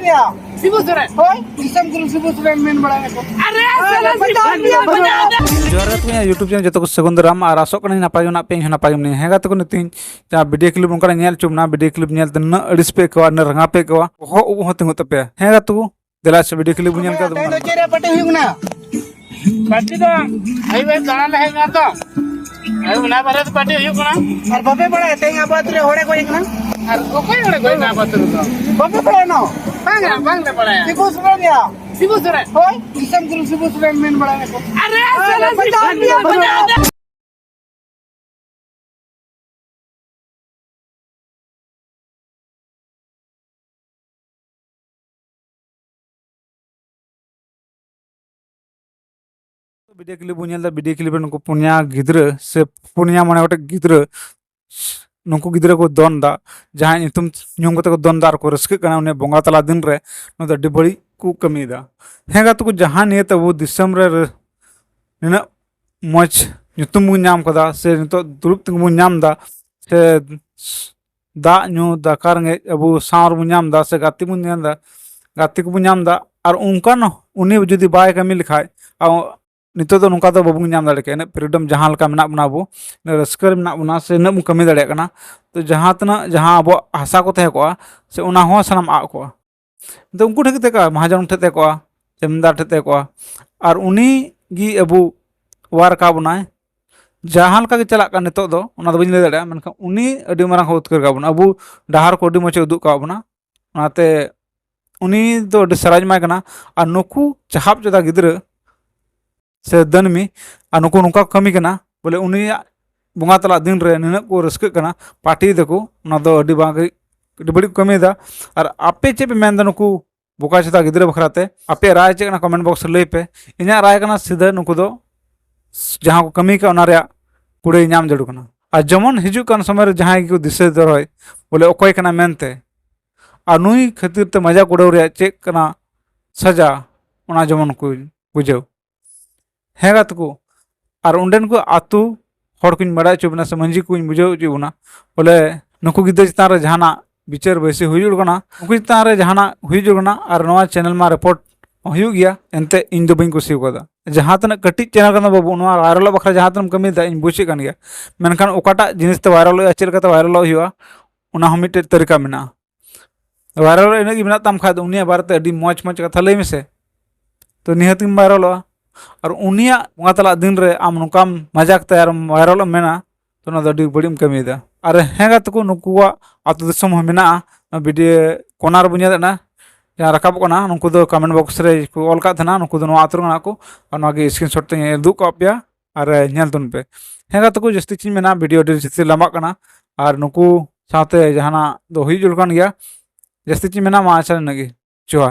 दिया शिबू सोरेन होय दिसम गुरु शिबू सोरेन मेन बड़ा को अरे जोहार तुम यूट्यूब चैनल जो सगुन दाराम और आसोग कना नपाय ना पे नपाय मनी हेगा तक नीतिन जहाँ वीडियो क्लिप उनका nail Chumna video clip nail न अड़िस पे कवा न रंगा पे कवा हो उब हो तिंगु तपे हेगा तक देला से वीडियो क्लिप नेल का तो चेरे पटे हुगना पार्टी तो आई वे दाना लेगा तो आई ना बारे तो पार्टी हुगना और बबे बड़ा तेंगा बात रे होड़े कोई ना और कोई होड़े कोई ना बात रे तो बबे बड़ा नो बांग ले बड़ा शिबू सोरेन दिया शिबू सोरेन होय दिसम गुरु शिबू सोरेन मेन बड़ा को अरे बता वीडियो क्लिप वीडियो क्लिप नुकु पुनिया गिद्र से पुनिया मने गोटे गिद्र नुकु गिद्र को दोन दा जहाँ नितुम ᱧᱩᱢ कते को दोन दा को रस्क कना उन्हें बोंगा तला दिन रे नो द डिबड़ी को कमी दा हेगा तो जहाँ निये तबु दिसम रे निना मच ᱧᱩᱛᱩᱢ बु ᱧᱟᱢ कदा से नितो दुरुप तिंग बु ᱧᱟᱢ दा से दा ᱧᱩ दाका रंगे अबु सावर बु ᱧाम दा से गाती बु ᱧाम दा गाती को बु ᱧाम दा और उनकान उन्हीं जुदी बाय कमी लिखाय नितो तो नुका तो बाबू नाम दाड़े के फ्रीडम जहाँ लका मेना बना बो रस्कर मेना बना से न कमी दाड़े कना तो जहाँ तना जहाँ अब हासा को तहे को से उना हो सनम आ को तो उनको ठेके का महाजन ठेते को जमींदार ठेते को और उनी गी अबू वार का बनाए जहाँ लका के चला का नितो दो उना दो बजले दाड़े मनका उनी अडी मारंग हो उत्कर का बना अबू डहार को अडी मचे उदुक का बना उनाते उनी दो अडी सराज माय कना और नुकु चाहब जदा गिद्र से दनमी और नुकु नुका कमी कना बोले उनी बोंगा तला दिन रे निना को रस्क कना पार्टी दको ना दो अडी बांग अडी बड़ी कमी दा और आपे चे पे मेन दा नुकु बोका चता गिद्र बखराते आपे राय चे कना कमेंट बॉक्स लई पे इना राय कना सीधा नुकु दो जहाँ को कमी का उना रे कुड़े नाम जड़ू कना और जमन हिजु कान समय जहाँ को दिसे दरय बोले ओकोय कना मेनते और नुई खातिर ते मजा कुड़ो रे चे कना सजा उना जमन को बुझाव हेगा तको और उंडेन को आतु हर को बड़ा चुबना से मंजी को बुझाव चुबना बोले नुकु गिद्र चितान रे जहाना विचार वैसे हुईजुड़ना नुकु चितान रे जहाना हुईजुड़ना और नवा चैनल में रिपोर्ट हुई गया एनते इन दो बई कुसी कोदा जहाँ तक कटी चैनल कना बाबू नवा वायरल बखरा जहाँ तक कमी दा इन बुझे कान गया मेनखान ओकाटा जिनिस ते वायरल चेल कते वायरल हुआ उना हम मिटे तरीका मेना वायरल इनगी मेना ताम खा उनिया बारते अडी मौज मौज कथा लई मेसे तो निहत वायरल और उनिया बोंगा तला दिन रे आम नुकाम मजाक तैयार वायरल मेना तो ना अडी बड़ी कमी दा और हेगा तको नुकुआ आतु दिसम मेना वीडियो कोनार बुनिया ना जहाँ रकाब कना नुकु दो कमेंट बॉक्स रे को ऑल का थना नुकु दो नो आतु ना को और नागे स्क्रीनशॉट ते दु को आपया और नेल तुन पे हेगा तको जस्ती चीज मेना वीडियो डी जस्ती लंबा कना और नुकु साथे जहाना दो हुई जुड़ कान गया जस्ती चीज मेना मा आचरण नगे जोहार।